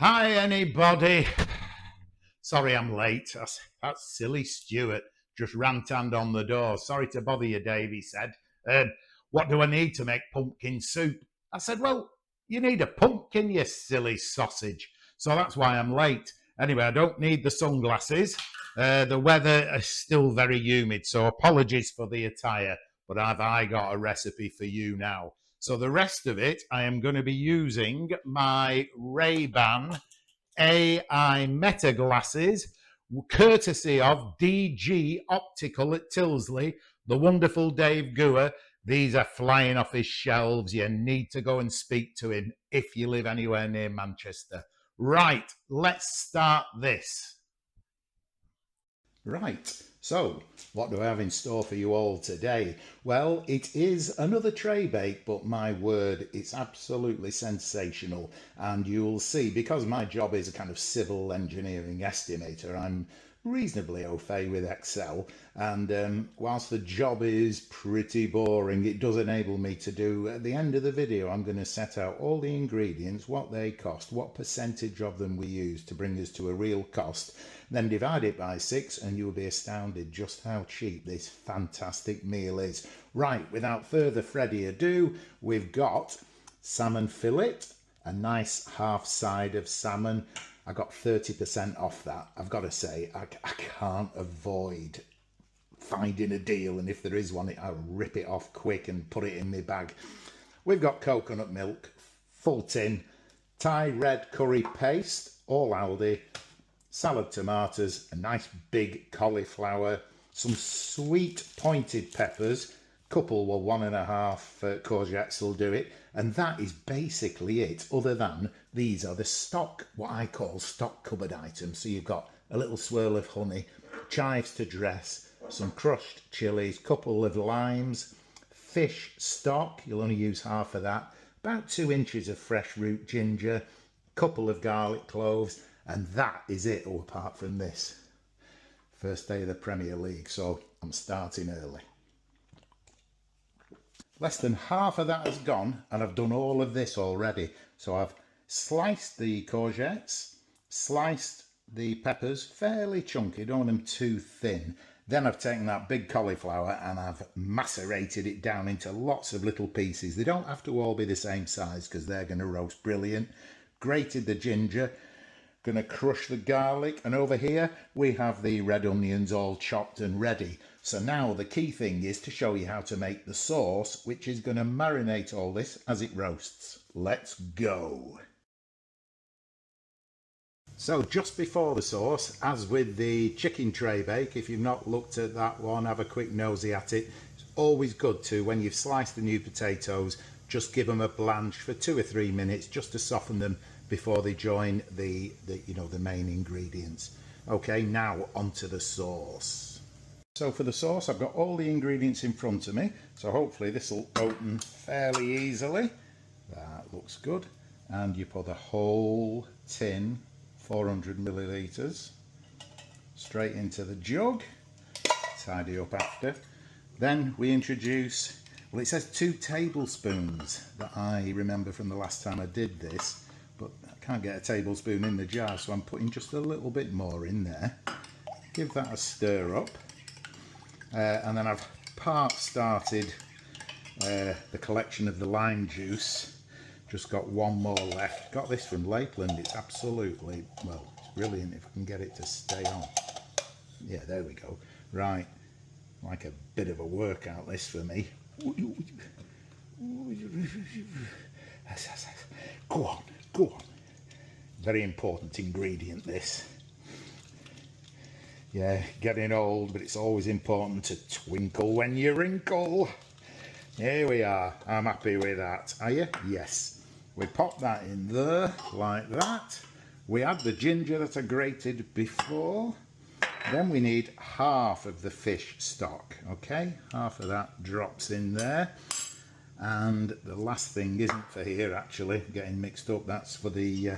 Hi, anybody. Sorry I'm late. That's silly Stuart. Just ranted on the door. Sorry to bother you, Dave, he said. What do I need to make pumpkin soup? I said, well, you need a pumpkin, you silly sausage. So that's why I'm late. Anyway, I don't need the sunglasses. The weather is still very humid, so apologies for the attire, but I got a recipe for you now. So the rest of it, I am going to be using my Ray-Ban AI Meta glasses, courtesy of DG Optical at Tilsley, the wonderful Dave Gower. These are flying off his shelves. You need to go and speak to him if you live anywhere near Manchester. Right, let's start this. Right, so what do I have in store for you all today? Well, it is another tray bake, but my word, it's absolutely sensational. And you'll see, because my job is a kind of civil engineering estimator, I'm reasonably au fait with Excel. And whilst the job is pretty boring, it does enable me to do, at the end of the video, I'm going to set out all the ingredients, what they cost, what percentage of them we use to bring us to a real cost. Then divide it by 6 and you'll be astounded just how cheap this fantastic meal is. Right, without further Freddy ado, we've got salmon fillet, a nice half side of salmon. I got 30% off that. I've got to say, I can't avoid finding a deal, and if there is one, I'll rip it off quick and put it in my bag. We've got coconut milk, full tin, Thai red curry paste, all Aldi, salad tomatoes, a nice big cauliflower, some sweet pointed peppers, couple well 1.5 courgettes will do it, and that is basically it, other than these are the stock, what I call stock cupboard items. So you've got a little swirl of honey, chives to dress, some crushed chilies, couple of limes, fish stock, you'll only use half of that, about 2 inches of fresh root ginger, couple of garlic cloves, and that is it. Oh, apart from this, first day of the Premier League, so I'm starting early. Less than half of that has gone, and I've done all of this already. So I've sliced the courgettes, sliced the peppers fairly chunky, don't want them too thin. Then I've taken that big cauliflower and I've macerated it down into lots of little pieces. They don't have to all be the same size because they're going to roast brilliant. Grated the ginger, going to crush the garlic, and over here we have the red onions all chopped and ready. So now the key thing is to show you how to make the sauce, which is going to marinate all this as it roasts. Let's go. So just before the sauce, as with the chicken tray bake, if you've not looked at that one, have a quick nosy at it. It's always good to, when you've sliced the new potatoes, just give them a blanch for 2 or 3 minutes just to soften them before they join the main ingredients. Okay, now onto the sauce. So for the sauce, I've got all the ingredients in front of me, so hopefully this will open fairly easily. That looks good. And you put the whole tin, 400 millilitres, straight into the jug. Tidy up after. Then we introduce, well, it says 2 tablespoons that I remember from the last time I did this, but I can't get a tablespoon in the jar, so I'm putting just a little bit more in there. Give that a stir up. And then I've started the collection of the lime juice. Just got 1 more left. Got this from Lakeland. It's absolutely, well, it's brilliant if I can get it to stay on. Yeah, there we go. Right, like a bit of a workout this for me. Go on, go on. Very important ingredient, this. Yeah, getting old, but it's always important to twinkle when you wrinkle. Here we are. I'm happy with that. Are you? Yes. We pop that in there like that. We add the ginger that I grated before. Then we need half of the fish stock. Okay, half of that drops in there. And the last thing isn't for here, actually, getting mixed up. That's for the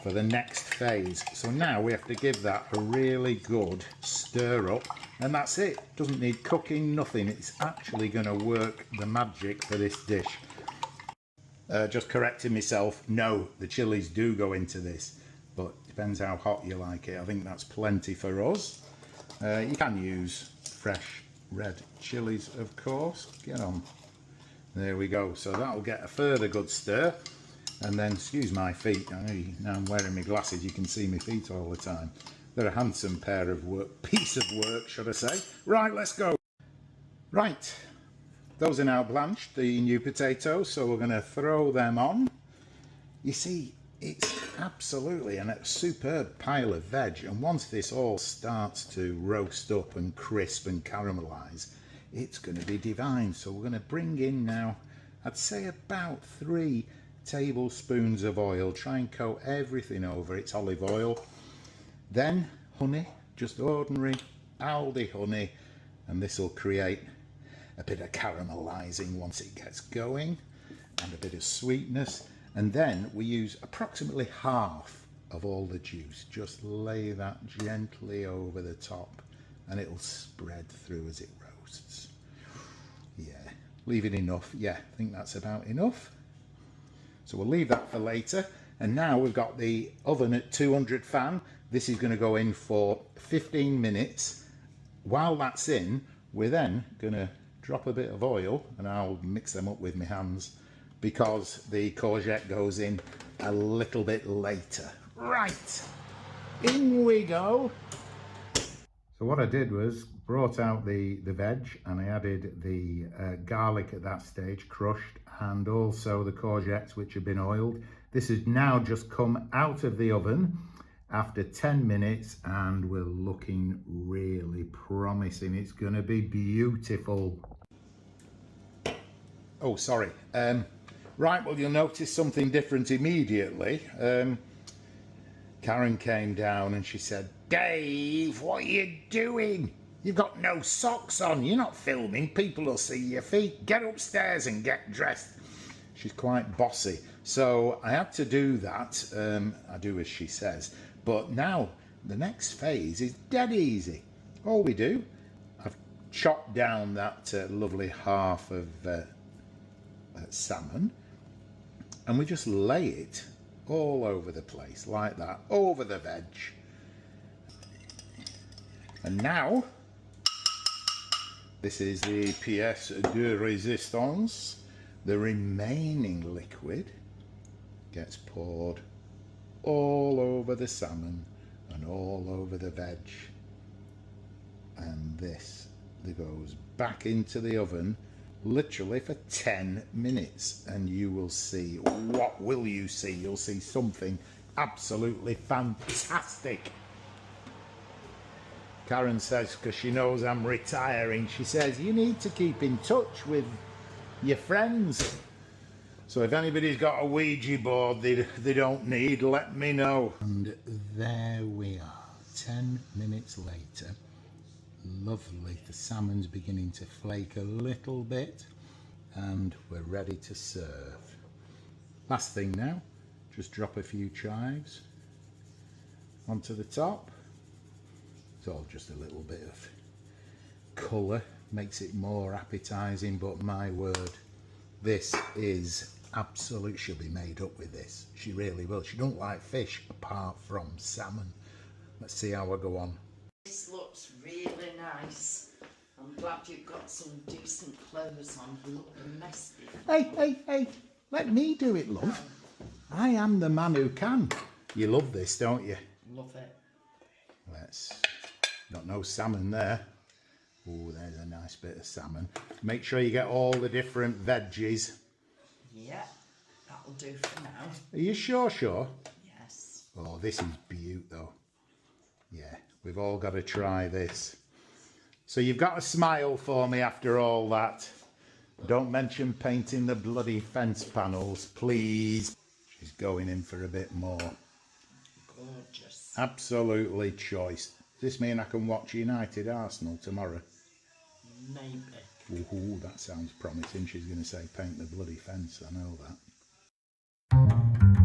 next phase. So now we have to give that a really good stir up, and that's it. Doesn't need cooking, nothing. It's actually going to work the magic for this dish. Just correcting myself, no, the chilies do go into this, but depends how hot you like it. I think that's plenty for us. You can use fresh red chilies, of course. Get on. There we go. So that'll get a further good stir. And then, excuse my feet, I know now I'm wearing my glasses, you can see my feet all the time. They're a handsome piece of work, should I say. Right, let's go. Right, those are now blanched, the new potatoes, so we're going to throw them on. You see, it's absolutely a superb pile of veg, and once this all starts to roast up and crisp and caramelise, it's going to be divine. So we're going to bring in now, I'd say about 3 tablespoons of oil. Try and coat everything over. It's olive oil. Then honey, just ordinary Aldi honey, and this will create a bit of caramelizing once it gets going, and a bit of sweetness. And then we use approximately half of all the juice. Just lay that gently over the top and it'll spread through as it roasts. Yeah, leave it enough. Yeah, I think that's about enough. So we'll leave that for later. And now we've got the oven at 200 fan. This is going to go in for 15 minutes. While that's in, we're then going to drop a bit of oil, and I'll mix them up with my hands because the courgette goes in a little bit later. Right, in we go. So what I did was brought out the veg, and I added the garlic at that stage, crushed, and also the courgettes which have been oiled. This has now just come out of the oven after 10 minutes and we're looking really promising. It's going to be beautiful. Oh, sorry. Right, well, you'll notice something different immediately. Karen came down and she said, "Dave, what are you doing? You've got no socks on. You're not filming. People will see your feet. Get upstairs and get dressed." She's quite bossy. So I had to do that. I do as she says. But now the next phase is dead easy. All we do, I've chopped down that lovely half of salmon, and we just lay it all over the place like that, over the veg. And now this is the pièce de résistance. The remaining liquid gets poured all over the salmon and all over the veg, and this goes back into the oven literally for 10 minutes, and you will see, what will you see? You'll see something absolutely fantastic. Karen says, because she knows I'm retiring, she says, you need to keep in touch with your friends. So if anybody's got a Ouija board they don't need, let me know. And there we are, 10 minutes later. Lovely, the salmon's beginning to flake a little bit and we're ready to serve. Last thing now, just drop a few chives onto the top. It's all just a little bit of colour, makes it more appetizing, but my word, this is absolute. She'll be made up with this, she really will. She don't like fish apart from salmon. Let's see how I go on. This looks really nice. I'm glad you've got some decent clothes on. You look messy. Hey, let me do it, love. I am the man who can. You love this, don't you? Love it. Got no salmon there. Oh, there's a nice bit of salmon. Make sure you get all the different veggies. Yeah, that'll do for now. Are you sure? Yes. Oh, this is beaut though. Yeah, we've all got to try this. So you've got a smile for me after all that. Don't mention painting the bloody fence panels, please. She's going in for a bit more. Gorgeous. Absolutely choice. Does this mean I can watch United Arsenal tomorrow? Maybe. Ooh, that sounds promising. She's going to say paint the bloody fence, I know that.